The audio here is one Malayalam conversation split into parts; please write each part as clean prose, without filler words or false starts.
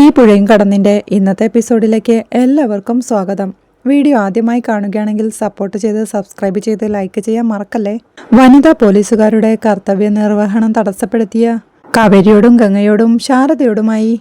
ഈ പുഴയും കടന്നിൻ്റെ ഇന്നത്തെ എപ്പിസോഡിലേക്ക് എല്ലാവർക്കും സ്വാഗതം. വീഡിയോ ആദ്യമായി കാണുകയാണെങ്കിൽ സപ്പോർട്ട് ചെയ്ത് സബ്സ്ക്രൈബ് ചെയ്ത് ലൈക്ക് ചെയ്യാൻ മറക്കല്ലേ. വനിതാ പോലീസുകാരുടെ കർത്തവ്യ നിർവഹണം തടസ്സപ്പെടുത്തിയ കാവേരിയോടും ഗംഗയോടും ശാരദയോടുമായി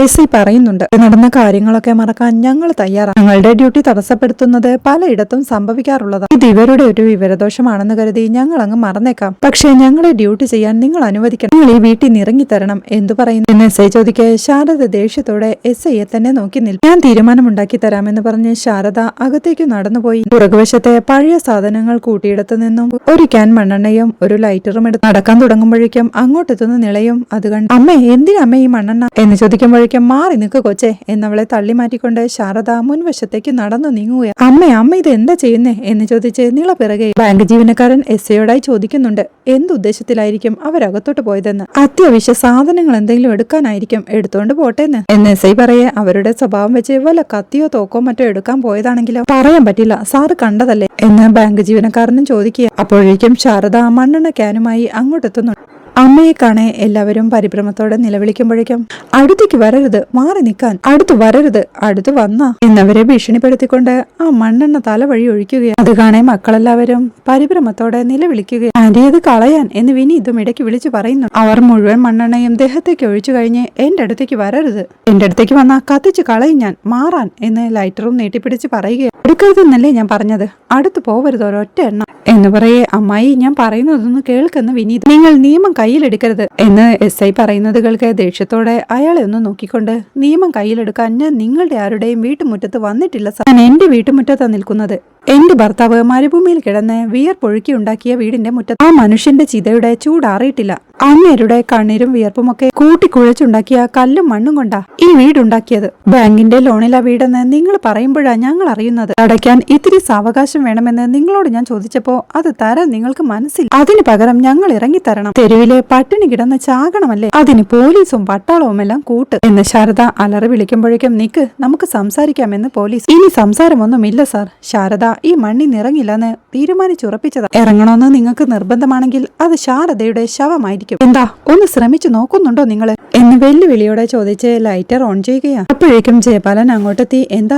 എസ് ഐ പറയുന്നുണ്ട്, നടന്ന കാര്യങ്ങളൊക്കെ മറക്കാൻ ഞങ്ങൾ തയ്യാറാണ്. ഞങ്ങളുടെ ഡ്യൂട്ടി തടസ്സപ്പെടുത്തുന്നത് പലയിടത്തും സംഭവിക്കാറുള്ളതാണ്. ഇത് ഇവരുടെ ഒരു വിവരദോഷമാണെന്ന് കരുതി ഞങ്ങൾ അങ്ങ് മറന്നേക്കാം. പക്ഷേ ഞങ്ങളെ ഡ്യൂട്ടി ചെയ്യാൻ നിങ്ങൾ അനുവദിക്കണം. നിങ്ങൾ ഈ വീട്ടിൽ നിന്ന് ഇറങ്ങിത്തരണം. എന്തു പറയുന്നു എന്ന് എസ് ഐ ചോദിക്കെ ശാരദ ദേഷ്യത്തോടെ എസ് ഐയെ തന്നെ നോക്കി നിൽക്കും. ഞാൻ തീരുമാനമുണ്ടാക്കി തരാമെന്ന് പറഞ്ഞ് ശാരദ അകത്തേക്ക് നടന്നുപോയി. പുറകുവശത്തെ പഴയ സാധനങ്ങൾ കൂട്ടിയിടത്തു നിന്നും ഒരു ക്യാൻ മണ്ണെണ്ണയും ഒരു ലൈറ്ററും എടുത്ത് നടക്കാൻ തുടങ്ങുമ്പോഴേക്കും അങ്ങോട്ടെത്തുന്ന നിളയും അത് കണ്ട്, അമ്മേ എന്തിനമ്മേ ഈ മണ്ണെണ്ണ എന്ന് ചോദിക്കുമ്പോഴേക്കും, മാറി നിൽക്ക് കൊച്ചേ എന്നവളെ തള്ളി മാറ്റിക്കൊണ്ട് ശാരദ മുൻവശത്തേക്ക് നടന്നു നീങ്ങുക. അമ്മ ഇത് എന്താ ചെയ്യുന്നേ എന്ന് ചോദിച്ച് നിള പിറകെ ബാങ്ക് ജീവനക്കാരൻ എസ് ഐയോടായി ചോദിക്കുന്നുണ്ട്. എന്തുദ്ദേശത്തിലായിരിക്കും അവരകത്തോട്ട് പോയതെന്ന്. അത്യാവശ്യ സാധനങ്ങൾ എന്തെങ്കിലും എടുക്കാനായിരിക്കും, എടുത്തോണ്ട് പോട്ടെന്ന് എസ് ഐ പറയെ. അവരുടെ സ്വഭാവം വെച്ച് വല്ല കത്തിയോ തോക്കോ മറ്റോ എടുക്കാൻ പോയതാണെങ്കിലോ പറയാൻ പറ്റില്ല, സാറ് കണ്ടതല്ലേ എന്ന് ബാങ്ക് ജീവനക്കാരനും ചോദിക്കുക. അപ്പോഴേക്കും ശാരദ മണ്ണെണ്ണ ക്യാനുമായി അങ്ങോട്ടെത്തുന്നുണ്ട്. അമ്മയെ കാണെ എല്ലാവരും പരിഭ്രമത്തോടെ നിലവിളിക്കുമ്പോഴേക്കും, അടുത്തേക്ക് വരരുത്, മാറി നിൽക്കാൻ, അടുത്തു വരരുത്, അടുത്തു വന്ന എന്നവരെ ഭീഷണിപ്പെടുത്തിക്കൊണ്ട് ആ മണ്ണെണ്ണ തല വഴി ഒഴിക്കുകയാണ്. അത് കാണെ മക്കളെല്ലാവരും പരിഭ്രമത്തോടെ നിലവിളിക്കുക. ആന്റി അത് കളയാൻ എന്ന് വിനീതും ഇടയ്ക്ക് വിളിച്ചു പറയുന്നു. അവർ മുഴുവൻ മണ്ണെണ്ണയും ദേഹത്തേക്ക് ഒഴിച്ചു കഴിഞ്ഞ് എന്റെ അടുത്തേക്ക് വരരുത്, എന്റെ അടുത്തേക്ക് വന്നാൽ കത്തിച്ചു കളയും ഞാൻ, മാറാൻ എന്ന് ലൈറ്ററും നീട്ടിപ്പിടിച്ച് പറയുക. എടുക്കരുതെന്നല്ലേ ഞാൻ പറഞ്ഞത്, അടുത്തു പോവരുത് ഒരൊറ്റ എണ്ണ എന്ന് പറയേ. അമ്മായി ഞാൻ പറയുന്നതൊന്ന് കേൾക്കുന്ന വിനീത്, നിങ്ങൾ നിയമം കയ്യിലെടുക്കരുത് എന്ന് എസ് ഐ പറയുന്നത് കേൾക്കെ ദേഷ്യത്തോടെ അയാളെ ഒന്ന് നോക്കിക്കൊണ്ട്, നിയമം കയ്യിലെടുക്കാൻ ഞാൻ നിങ്ങളുടെ ആരുടെയും വീട്ടുമുറ്റത്ത് വന്നിട്ടില്ല സാർ. ഞാൻ എന്റെ വീട്ടുമുറ്റത്താണ് നിൽക്കുന്നത്. എന്റെ ഭർത്താവ് മരുഭൂമിയിൽ കിടന്ന് വിയർപ്പൊഴുക്കി ഉണ്ടാക്കിയ വീടിന്റെ മുറ്റത്ത് ആ മനുഷ്യന്റെ ചിതയുടെ ചൂടാറിയിട്ടില്ല. അങ്ങേരുടെ കണ്ണീരും വിയർപ്പുമൊക്കെ കൂട്ടിക്കുഴച്ചുണ്ടാക്കിയ കല്ലും മണ്ണും കൊണ്ടാ ഈ വീടുണ്ടാക്കിയത്. ബാങ്കിന്റെ ലോണിലാ വീടെന്ന് നിങ്ങൾ പറയുമ്പോഴാ ഞങ്ങൾ അറിയുന്നത്. അടയ്ക്കാൻ ഇത്തിരി സാവകാശം വേണമെന്ന് നിങ്ങളോട് ഞാൻ ചോദിച്ചപ്പോ അത് തരാൻ നിങ്ങൾക്ക് മനസ്സില്ല. അതിന് പകരം ഞങ്ങൾ ഇറങ്ങിത്തരണം. തെരുവിലെ പട്ടിണി കിടന്ന് ചാകണമല്ലേ, അതിന് പോലീസും പട്ടാളവും എല്ലാം കൂട്ട് എന്ന് ശാരദ അലറി വിളിക്കുമ്പോഴേക്കും, നിക്ക്, നമുക്ക് സംസാരിക്കാമെന്ന് പോലീസ്. ഇനി സംസാരമൊന്നുമില്ല സാർ, ശാരദ ഈ മണ്ണിൽ നിറങ്ങില്ലെന്ന് തീരുമാനിച്ചുറപ്പിച്ചതാ. ഇറങ്ങണമെന്ന് നിങ്ങൾക്ക് നിർബന്ധമാണെങ്കിൽ അത് ശാരദയുടെ ശവമായിരിക്കും. എന്താ ഒന്ന് ശ്രമിച്ചു നോക്കുന്നുണ്ടോ നിങ്ങൾ എന്ന് വെല്ലുവിളിയോടെ ചോദിച്ച് ലൈറ്റർ ഓൺ ചെയ്യുകയാ. അപ്പോഴേക്കും ജയപാലൻ അങ്ങോട്ടെത്തി. എന്താ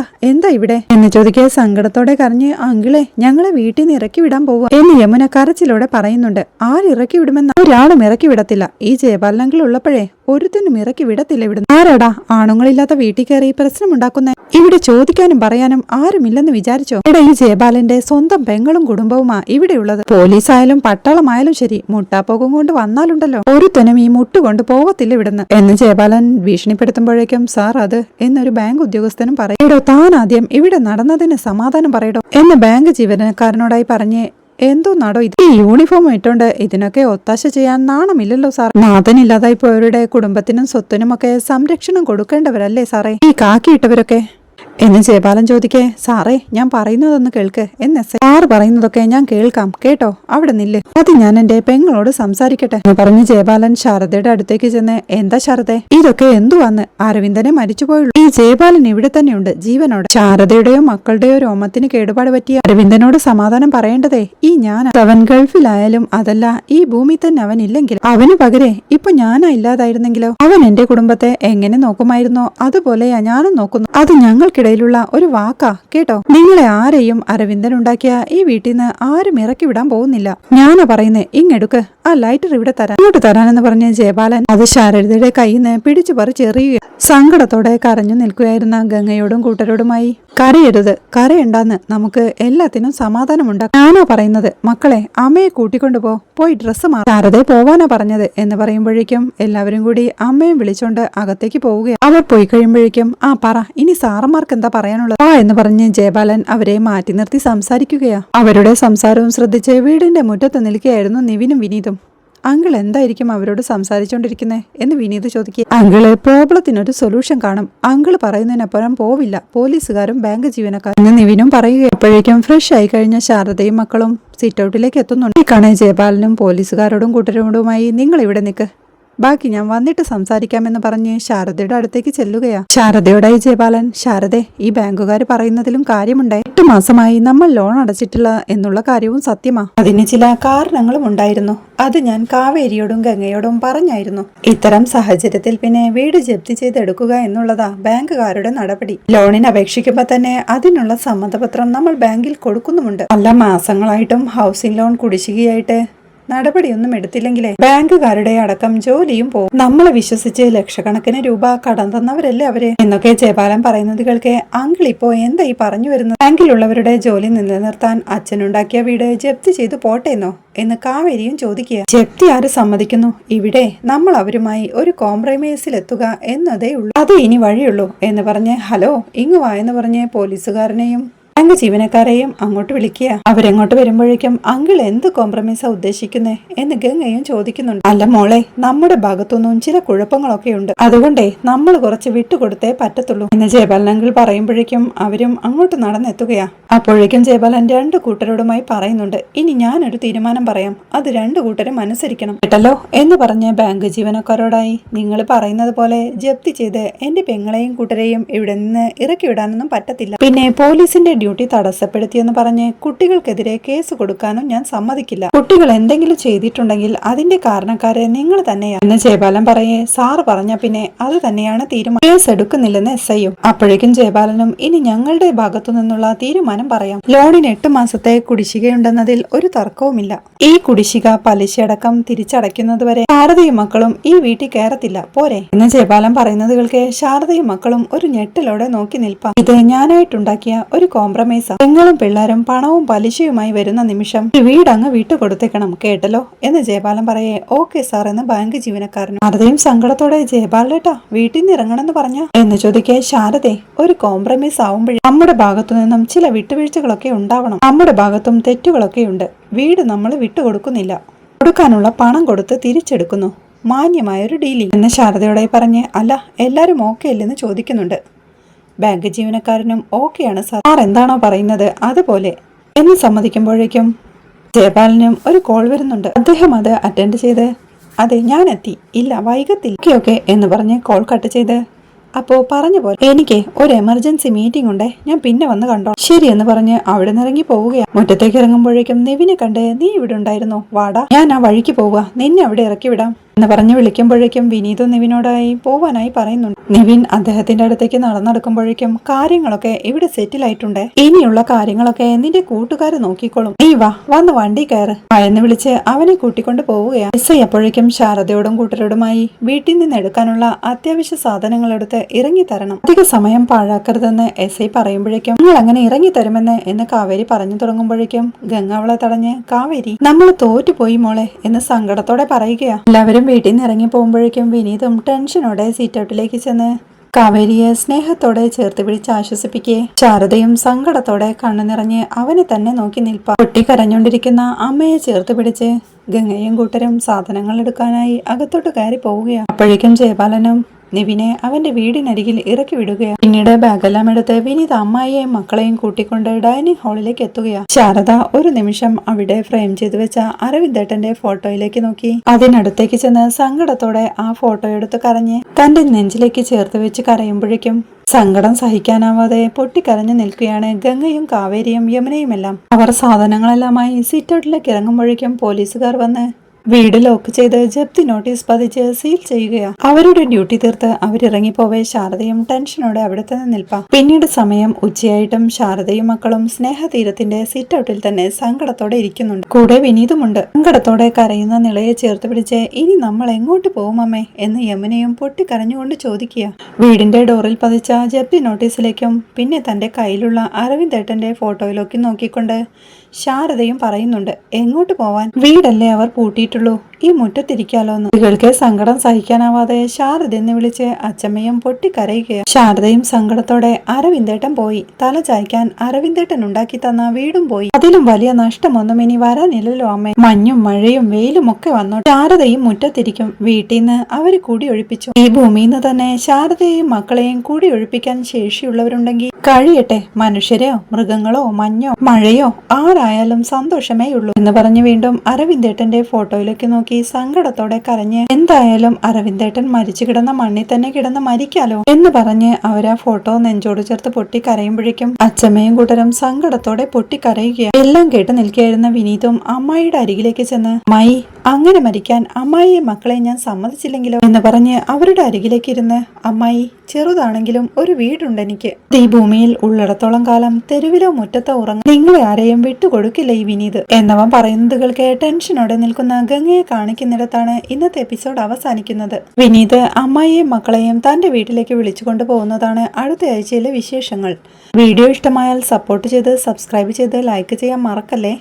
ഇവിടെ എന്ന് ചോദിക്കുക. സങ്കടത്തോടെ കരഞ്ഞ്, അങ്കിളെ ഞങ്ങളെ വീട്ടിൽ നിന്ന് ഇറക്കി വിടാൻ പോവുക എന്ന് യമുന കരച്ചിലോടെ പറയുന്നുണ്ട്. ആരിറക്കി വിടുമെന്ന് ഒരാളും ഇറക്കി വിടത്തില്ല. ഈ ജയപാലൻ അങ്കിൾ ഉള്ളപ്പോഴേ ഒരുത്തനും ഇറക്കി വിടത്തില്ല. ഇവിടുന്ന് ആരാടാ ആണുങ്ങളില്ലാത്ത വീട്ടിൽ കയറി പ്രശ്നമുണ്ടാക്കുന്നേ? ഇവിടെ ചോദിക്കാനും പറയാനും ആരുമില്ലെന്ന് വിചാരിച്ചോ? ഇവിടെ ഈ ജയപാലന്റെ സ്വന്തം പെങ്ങളും കുടുംബവുമാ ഇവിടെയുള്ളത്. പോലീസായാലും പട്ടാളമായാലും ശരി, മുട്ടാപ്പോകും കൊണ്ട് വന്നാലുണ്ടല്ലോ ഒരുത്തനും ഈ മുട്ടുകൊണ്ട് പോകത്തില്ല ഇവിടുന്ന് എന്ന് ജയപാലൻ ഭീഷണിപ്പെടുത്തുമ്പോഴേക്കും, സാർ അത് എന്നൊരു ബാങ്ക് ഉദ്യോഗസ്ഥനും പറയടോ, താൻ ആദ്യം ഇവിടെ നടന്നതിന് സമാധാനം പറയടോ എന്ന് ബാങ്ക് ജീവനക്കാരനോടായി പറഞ്ഞ്, എന്തോ നാടോ ഇത്, ഈ യൂണിഫോം ഇട്ടോണ്ട് ഇതിനൊക്കെ ഒത്താശ ചെയ്യാൻ നാണമില്ലല്ലോ സാർ. നാഥനില്ലാതായി പോയവരുടെ കുടുംബത്തിനും സ്വത്തിനുമൊക്കെ സംരക്ഷണം കൊടുക്കേണ്ടവരല്ലേ സാറേ ഈ കാക്കിയിട്ടവരൊക്കെ എന്ന് ജയപാലൻ ചോദിക്കേ. സാറേ ഞാൻ പറയുന്നതൊന്ന് കേൾക്ക് എന്ന് സാറ് പറയുന്നതൊക്കെ ഞാൻ കേൾക്കാം, കേട്ടോ, അവിടെ നില്ല്, അത് ഞാൻ എന്റെ പെങ്ങളോട് സംസാരിക്കട്ടെ എന്ന് പറഞ്ഞ് ജയപാലൻ ശാരദയുടെ അടുത്തേക്ക് ചെന്ന്, എന്താ ശാരദ ഇതൊക്കെ എന്തുവാന്ന്? അരവിന്ദനെ മരിച്ചുപോയുള്ളൂ. ഈ ജയപാലൻ ഇവിടെ തന്നെയുണ്ട് ജീവനോടെ. ശാരദയുടെയോ മക്കളുടെയോ രോമത്തിന് കേടുപാട് പറ്റിയ അരവിന്ദനോട് സമാധാനം പറയേണ്ടതേ ഈ ഞാൻ. അവൻ ഗൾഫിലായാലും അതല്ല ഈ ഭൂമി തന്നെ അവൻ ഇല്ലെങ്കിൽ അവന് പകരെ ഇപ്പൊ ഞാനാ ഇല്ലാതായിരുന്നെങ്കിലോ? അവൻ എന്റെ കുടുംബത്തെ എങ്ങനെ നോക്കുമായിരുന്നോ അതുപോലെയാ ഞാനും നോക്കുന്നു. അത് ഞങ്ങൾക്കിടയിലുള്ള ഒരു വാക്കാ, കേട്ടോ. നിങ്ങളെ ആരെയും അരവിന്ദൻ ഉണ്ടാക്കിയ ഈ വീട്ടിൽ നിന്ന് ആരും ഇറക്കി വിടാൻ പോകുന്നില്ല. ഞാനാ പറയുന്നേ, ഇങ്ങെടുക്ക്, ആ ലൈറ്റർ ഇവിടെ തരാൻ, ഇങ്ങോട്ട് തരാനെന്ന് പറഞ്ഞ ജയപാലൻ അത് ശാരദയുടെ കയ്യിൽ നിന്ന് പിടിച്ചു പറിച്ചെറിയുക. സങ്കടത്തോടെ കരഞ്ഞു നിൽക്കുകയായിരുന്ന ഗംഗയോടും കൂട്ടരോടുമായി, കരയരുത്, കരയുണ്ടാന്ന്, നമുക്ക് എല്ലാത്തിനും സമാധാനമുണ്ടാകും. ഞാനാ പറയുന്നത്, മക്കളെ അമ്മയെ കൂട്ടിക്കൊണ്ടുപോ, പോയി ഡ്രസ്സ് മാറി, ശാരദയെ പോവാനാ പറഞ്ഞത് എന്ന് പറയുമ്പോഴേക്കും എല്ലാവരും കൂടി അമ്മയും വിളിച്ചോണ്ട് അകത്തേക്ക് പോവുകയാണ്. അവർ പോയി കഴിയുമ്പോഴേക്കും, ആ പറ ഇനി സാറന്മാർക്ക് എന്താ പറയാനുള്ളത് എന്ന് പറഞ്ഞ് ജയപാലൻ അവരെ മാറ്റി നിർത്തി സംസാരിക്കുകയാ. അവരുടെ സംസാരവും ശ്രദ്ധിച്ച് വീടിന്റെ മുറ്റത്ത് നിൽക്കുകയായിരുന്നു നിവിനും വിനീതും. അങ്കിൾ എന്തായിരിക്കും അവരോട് സംസാരിച്ചോണ്ടിരിക്കുന്നേ എന്ന് വിനീത് ചോദിക്കുക. അങ്കിള് പ്രോബ്ലത്തിനൊരു സൊല്യൂഷൻ കാണും, അങ്കിള് പറയുന്നതിനപ്പുറം പോവില്ല പോലീസുകാരും ബാങ്ക് ജീവനക്കാരും എന്ന് നിവിനും പറയുക. എപ്പോഴേക്കും ഫ്രഷ് ആയി കഴിഞ്ഞ ശാരദയും മക്കളും സിറ്റ് ഔട്ടിലേക്ക് എത്തുന്നുണ്ട്. ഈ കാണേ ജയപാലനും പോലീസുകാരോടും കൂട്ടരോടുമായി, നിങ്ങൾ ഇവിടെ നിൽക്ക്, ബാക്കി ഞാൻ വന്നിട്ട് സംസാരിക്കാമെന്ന് പറഞ്ഞ് ശാരദയുടെ അടുത്തേക്ക് ചെല്ലുകയാ. ശാരദയോടായി ജയപാലൻ, ശാരദേ, ഈ ബാങ്കുകാർ പറയുന്നതിലും കാര്യമുണ്ടേ. 8 മാസമായി നമ്മൾ ലോൺ അടച്ചിട്ടില്ല എന്നുള്ള കാര്യവും സത്യമാ. അതിന് ചില കാരണങ്ങളും ഉണ്ടായിരുന്നു. അത് ഞാൻ കാവേരിയോടും ഗംഗയോടും പറഞ്ഞായിരുന്നു. ഇത്തരം സാഹചര്യത്തിൽ പിന്നെ വീട് ജപ്തി ചെയ്തെടുക്കുക എന്നുള്ളതാ ബാങ്കുകാരുടെ നടപടി. ലോണിന് അപേക്ഷിക്കുമ്പോൾ തന്നെ അതിനുള്ള സമ്മതപത്രം നമ്മൾ ബാങ്കിൽ കൊടുക്കുന്നുമുണ്ട്. പല മാസങ്ങളായിട്ടും ഹൗസിംഗ് ലോൺ കുടിശ്ശികയായിട്ട് നടപടിയൊന്നും എടുത്തില്ലെങ്കിലേ ബാങ്കുകാരുടെ അടക്കം ജോലിയും പോകും. നമ്മളെ വിശ്വസിച്ച് ലക്ഷക്കണക്കിന് രൂപ കടം തന്നവരല്ലേ അവര് എന്നൊക്കെ ജയപാലൻ പറയുന്നത് കേൾക്കെ, അങ്കിൾ ഇപ്പോ എന്താ ഈ പറഞ്ഞു വരുന്നത്? ബാങ്കിലുള്ളവരുടെ ജോലി നിലനിർത്താൻ അച്ഛനുണ്ടാക്കിയ വീട് ജപ്തി ചെയ്തു പോട്ടേന്നോ എന്ന് കാവേരിയും ചോദിക്കുക. ജപ്തി ആര് സമ്മതിക്കുന്നു? ഇവിടെ നമ്മൾ അവരുമായി ഒരു കോംപ്രമൈസിലെത്തുക എന്നതേ ഉള്ളൂ. അത് ഇനി വഴിയുള്ളൂ എന്ന് പറഞ്ഞ് ഹലോ ഇങ്ങു വാ എന്ന് പറഞ്ഞ് പോലീസുകാരനെയും ബാങ്ക് ജീവനക്കാരെയും അങ്ങോട്ട് വിളിക്കുക. അവരെങ്ങോട്ട് വരുമ്പോഴേക്കും അങ്കിൾ എന്ത് കോംപ്രമൈസാ ഉദ്ദേശിക്കുന്നേ എന്ന് ഗംഗയും ചോദിക്കുന്നുണ്ട്. അല്ല മോളെ, നമ്മുടെ ഭാഗത്തുനിന്നും ചില കുഴപ്പങ്ങളൊക്കെ ഉണ്ട്, അതുകൊണ്ടേ നമ്മൾ കുറച്ച് വിട്ടുകൊടുത്തേ പറ്റത്തുള്ളൂ എന്ന് ജയപാലൻ അങ്കിൾ പറയുമ്പോഴേക്കും അവരും അങ്ങോട്ട് നടന്നെത്തുകയാ. അപ്പോഴേക്കും ജയപാലൻ 2 കൂട്ടരോടുമായി പറയുന്നുണ്ട്, ഇനി ഞാനൊരു തീരുമാനം പറയാം, അത് 2 കൂട്ടരും അനുസരിക്കണം കേട്ടല്ലോ എന്ന് പറഞ്ഞ് ബാങ്ക് ജീവനക്കാരോടായി, നിങ്ങൾ പറയുന്നത് പോലെ ജപ്തി ചെയ്ത് എന്റെ പെങ്ങളെയും കൂട്ടരെയും ഇവിടെ നിന്ന് ഇറക്കി വിടാനൊന്നും പറ്റത്തില്ല. പിന്നെ പോലീസിന്റെ ഡ്യൂട്ടി തടസ്സപ്പെടുത്തിയെന്ന് പറഞ്ഞ് കുട്ടികൾക്കെതിരെ കേസ് കൊടുക്കാനും ഞാൻ സമ്മതിക്കില്ല. കുട്ടികൾ എന്തെങ്കിലും ചെയ്തിട്ടുണ്ടെങ്കിൽ അതിന്റെ കാരണക്കാരെ നിങ്ങൾ തന്നെയാണ് എന്ന് ജയപാലൻ പറയേ, സാറ് പറഞ്ഞ പിന്നെ അത് തന്നെയാണ് തീരുമാനം, കേസ് എടുക്കുന്നില്ലെന്ന് SIയും. അപ്പോഴേക്കും ജയപാലനും ഇനി ഞങ്ങളുടെ ഭാഗത്തു നിന്നുള്ള തീരുമാനം പറയാം. ലോണിന് 8 മാസത്തെ കുടിശ്ശികയുണ്ടെന്നതിൽ ഒരു തർക്കവുമില്ല. ഈ കുടിശ്ശിക പലിശയടക്കം തിരിച്ചടയ്ക്കുന്നതുവരെ ശാരദയും മക്കളും ഈ വീട്ടിൽ കയറത്തില്ല, പോരെ എന്ന് ജയപാലൻ പറയുന്നത് കേൾക്കെ ശാരദയും മക്കളും ഒരു ഞെട്ടലോടെ നോക്കി നിൽപ്പാം. ഇത് ഞാനായിട്ടുണ്ടാക്കിയ ഒരു കോംപ്രമൈസാ. പെങ്ങളും പിള്ളേരും പണവും പലിശയുമായി വരുന്ന നിമിഷം ഈ വീടങ്ങ് വിട്ടുകൊടുത്തേക്കണം കേട്ടല്ലോ എന്ന് ജയപാലൻ പറയേ, ഓക്കെ സാർ എന്ന് ബാങ്ക് ജീവനക്കാരനും. ശാരദയും സങ്കടത്തോടെ, ജയപാലേട്ടാ വീട്ടിൽ നിന്ന് ഇറങ്ങണമെന്ന് പറഞ്ഞ എന്ന് ചോദിക്കേ, ശാരദേ, ഒരു കോംപ്രമൈസ് ആവുമ്പോഴേ നമ്മുടെ ഭാഗത്തു നിന്നും ചില വിട്ടുവീഴ്ചകളൊക്കെ ഉണ്ടാവണം. നമ്മുടെ ഭാഗത്തും തെറ്റുകളൊക്കെ ഉണ്ട്. വീട് നമ്മൾ വിട്ടുകൊടുക്കുന്നില്ല, കൊടുക്കാനുള്ള പണം കൊടുത്ത് തിരിച്ചെടുക്കുന്നു, മാന്യമായൊരു ഡീലിംഗ് എന്ന് ശാരദയോടെ പറഞ്ഞ്, അല്ല എല്ലാരും ഓക്കെ അല്ലെന്ന് ചോദിക്കുന്നുണ്ട്. ബാങ്ക് ജീവനക്കാരനും ഓക്കെയാണ് സാർ എന്താണോ പറയുന്നത് അതുപോലെ എന്ന് സമ്മതിക്കുമ്പോഴേക്കും ജയപാലനും ഒരു കോൾ വരുന്നുണ്ട്. അദ്ദേഹം അത് അറ്റൻഡ് ചെയ്ത്, അതെ ഞാൻ എത്തി, ഇല്ല വൈകത്തില്ല, ഓക്കെ എന്ന് പറഞ്ഞ് കോൾ കട്ട് ചെയ്ത്, അപ്പോ പറഞ്ഞ പോലെ എനിക്ക് ഒരു എമർജൻസി മീറ്റിംഗ് ഉണ്ടേ, ഞാൻ പിന്നെ വന്ന് കണ്ടോ. ശരി എന്ന് പറഞ്ഞ് അവിടെ നിന്ന് ഇറങ്ങി പോവുകയാണ്. മുറ്റത്തേക്ക് ഇറങ്ങുമ്പോഴേക്കും നിവിനെ കണ്ട്, നീ ഇവിടെ ഉണ്ടായിരുന്നോ, വാടാ ഞാൻ ആ വഴിക്ക് പോവുക, നിന്നെ അവിടെ ഇറക്കി വിടാം എന്ന് പറഞ്ഞ് വിളിക്കുമ്പോഴേക്കും വിനീതും നിവിനോടായി പോവാനായി പറയുന്നുണ്ട്. നിവിൻ അദ്ദേഹത്തിന്റെ അടുത്തേക്ക് നടന്നെടുക്കുമ്പോഴേക്കും കാര്യങ്ങളൊക്കെ ഇവിടെ സെറ്റിൽ ആയിട്ടുണ്ട്, ഇനിയുള്ള കാര്യങ്ങളൊക്കെ നിന്റെ കൂട്ടുകാര് നോക്കിക്കോളും, നീ വാ വന്ന് വണ്ടി കയറ് എന്ന് വിളിച്ച് അവനെ കൂട്ടിക്കൊണ്ട് പോവുകയാണ്. SI അപ്പോഴേക്കും ശാരദയോടും കൂട്ടരോടുമായി വീട്ടിൽ നിന്ന് എടുക്കാനുള്ള അത്യാവശ്യ സാധനങ്ങൾ എടുത്ത് ഇറങ്ങി തരണം, അധിക സമയം പാഴാക്കരുതെന്ന് SI പറയുമ്പോഴേക്കും നിങ്ങൾ അങ്ങനെ ഇറങ്ങി തരുമെന്ന് എന്ന് കാവേരി പറഞ്ഞു തുടങ്ങുമ്പോഴേക്കും ഗംഗ അവളെ തടഞ്ഞ്, കാവേരി നമ്മൾ തോറ്റുപോയി മോളെ എന്ന് സങ്കടത്തോടെ പറയുകയാ. എല്ലാവരും വീട്ടിൽ നിന്ന് ഇറങ്ങി പോകുമ്പോഴേക്കും വിനീതും ടെൻഷനോടെ സീറ്റ് ഔട്ടിലേക്ക് ചെന്ന് കാവേരിയെ സ്നേഹത്തോടെ ചേർത്ത് പിടിച്ച് ആശ്വസിപ്പിക്കേ, ശാരദയും സങ്കടത്തോടെ കണ്ണു നിറഞ്ഞ് അവനെ തന്നെ നോക്കി നിൽപ്പ. പൊട്ടിക്കരഞ്ഞുകൊണ്ടിരിക്കുന്ന അമ്മയെ ചേർത്ത് പിടിച്ച് ഗംഗയും കൂട്ടരും സാധനങ്ങൾ എടുക്കാനായി അകത്തോട്ട് കയറി പോവുകയാണ്. അപ്പോഴേക്കും ജയപാലനും നിവിനെ അവന്റെ വീടിനരികിൽ ഇറക്കി വിടുകയാണ്. പിന്നീട് ബാഗെല്ലാം എടുത്ത് വിനീത് അമ്മായിയെയും മക്കളെയും കൂട്ടിക്കൊണ്ട് ഡൈനിങ് ഹാളിലേക്ക് എത്തുകയാണ്. ശാരദ ഒരു നിമിഷം അവിടെ ഫ്രെയിം ചെയ്തു വെച്ച അരവിന്ദേട്ടന്റെ ഫോട്ടോയിലേക്ക് നോക്കി അതിനടുത്തേക്ക് ചെന്ന് സങ്കടത്തോടെ ആ ഫോട്ടോ എടുത്ത് കരഞ്ഞ് തന്റെ നെഞ്ചിലേക്ക് ചേർത്ത് വെച്ച് കരയുമ്പോഴേക്കും സങ്കടം സഹിക്കാനാവാതെ പൊട്ടിക്കരഞ്ഞു നിൽക്കുകയാണ് ഗംഗയും കാവേരിയും യമുനയുമെല്ലാം. അവർ സാധനങ്ങളെല്ലാമായി സിറ്റ് ഔട്ടിലേക്ക് ഇറങ്ങുമ്പോഴേക്കും പോലീസുകാർ വന്ന് വീട് ലോക്ക് ചെയ്ത് ജപ്തി നോട്ടീസ് പതിച്ച് സീൽ ചെയ്യുകയാണ്. അവരുടെ ഡ്യൂട്ടി തീർത്ത് അവരിറങ്ങിപ്പോവേ ശാരദയും ടെൻഷനോടെ അവിടെ തന്നെ നിൽപ്പാം. പിന്നീട് സമയം ഉച്ചയായിട്ടും ശാരദയും മക്കളും സ്നേഹതീരത്തിന്റെ സിറ്റ് ഔട്ടിൽ തന്നെ സങ്കടത്തോടെ ഇരിക്കുന്നുണ്ട്. കൂടെ വിനീതുമുണ്ട്. സങ്കടത്തോടെ കരയുന്ന നിളയെ ചേർത്ത് പിടിച്ച്, ഇനി നമ്മൾ എങ്ങോട്ട് പോകും അമ്മേ എന്ന് യമുനയും പൊട്ടിക്കരഞ്ഞുകൊണ്ട് ചോദിക്കുക. വീടിന്റെ ഡോറിൽ പതിച്ച ജപ്തി നോട്ടീസിലേക്കും പിന്നെ തന്റെ കയ്യിലുള്ള അരവിന്ദേട്ടന്റെ ഫോട്ടോയിലേക്കും നോക്കിക്കൊണ്ട് ശാരദയും പറയുന്നുണ്ട്, എങ്ങോട്ട് പോവാൻ, വീടല്ലേ അവർ പൂട്ടിയിട്ടുള്ളൂ, ഈ മുറ്റത്തിരിക്കാലോന്ന്. കുട്ടികൾക്ക് സങ്കടം സഹിക്കാനാവാതെ ശാരദ എന്ന് വിളിച്ച് അച്ചമ്മയും പൊട്ടിക്കരയുകയാണ്. ശാരദയും സങ്കടത്തോടെ, അരവിന്ദേട്ടൻ പോയി, തല ചായ്ക്കാൻ അരവിന്ദേട്ടൻ ഉണ്ടാക്കി തന്ന വീടും പോയി, അതിലും വലിയ നഷ്ടമൊന്നും ഇനി വരാനില്ലല്ലോ അമ്മേ, മഞ്ഞും മഴയും വെയിലും ഒക്കെ വന്നോ, ശാരദയും മുറ്റത്തിരിക്കും, വീട്ടിൽ നിന്ന് അവര് കൂടി ഒഴിപ്പിച്ചു, ഈ ഭൂമിയിൽ നിന്ന് തന്നെ ശാരദയെയും മക്കളെയും കൂടി ഒഴിപ്പിക്കാൻ ശേഷിയുള്ളവരുണ്ടെങ്കിൽ കഴിയട്ടെ, മനുഷ്യരെയോ മൃഗങ്ങളോ മഞ്ഞോ മഴയോ ആരായാലും സന്തോഷമേ ഉള്ളൂ എന്ന് പറഞ്ഞ് വീണ്ടും അരവിന്ദേട്ടന്റെ ഫോട്ടോയിലേക്ക് നോക്കി നോക്കി സങ്കടത്തോടെ കരഞ്ഞ് എന്തായാലും അരവിന്ദേട്ടൻ മരിച്ചു കിടന്ന മണ്ണിൽ തന്നെ കിടന്ന് മരിക്കാലോ എന്ന് പറഞ്ഞ് അവരാ ഫോട്ടോ നെഞ്ചോട് ചേർത്ത് പൊട്ടിക്കരയുമ്പോഴേക്കും അച്ഛമ്മയും കൂട്ടരും സങ്കടത്തോടെ പൊട്ടിക്കരയുക. എല്ലാം കേട്ട് നിൽക്കുകയായിരുന്ന വിനീതും അമ്മായിയുടെ അരികിലേക്ക് ചെന്ന് അമ്മായി അങ്ങനെ മരിക്കാൻ അമ്മായിയെ മക്കളെ ഞാൻ സമ്മതിച്ചില്ലെങ്കിലോ എന്ന് പറഞ്ഞ് അവരുടെ അരികിലേക്ക് ഇരുന്ന് അമ്മായി ചെറുതാണെങ്കിലും ഒരു വീടുണ്ട് എനിക്ക്. ഈ ഭൂമിയിൽ ഉള്ളിടത്തോളം കാലം തെരുവിലോ മുറ്റത്തോ ഉറങ്ങാൻ നിങ്ങളെ ആരെയും വിട്ടുകൊടുക്കില്ല ഈ വിനീത് എന്നവൻ പറയുന്നത് കേൾക്ക് ടെൻഷനോടെ നിൽക്കുന്ന ഗംഗയെ കാണിക്കുന്നിടത്താണ് ഇന്നത്തെ എപ്പിസോഡ് അവസാനിക്കുന്നത്. വിനീത് അമ്മായിയെയും മക്കളെയും തന്റെ വീട്ടിലേക്ക് വിളിച്ചു കൊണ്ടുപോകുന്നതാണ് അടുത്ത ആഴ്ചയിലെ വിശേഷങ്ങൾ. വീഡിയോ ഇഷ്ടമായാൽ സപ്പോർട്ട് ചെയ്ത് സബ്സ്ക്രൈബ് ചെയ്ത് ലൈക്ക് ചെയ്യാൻ മറക്കല്ലേ.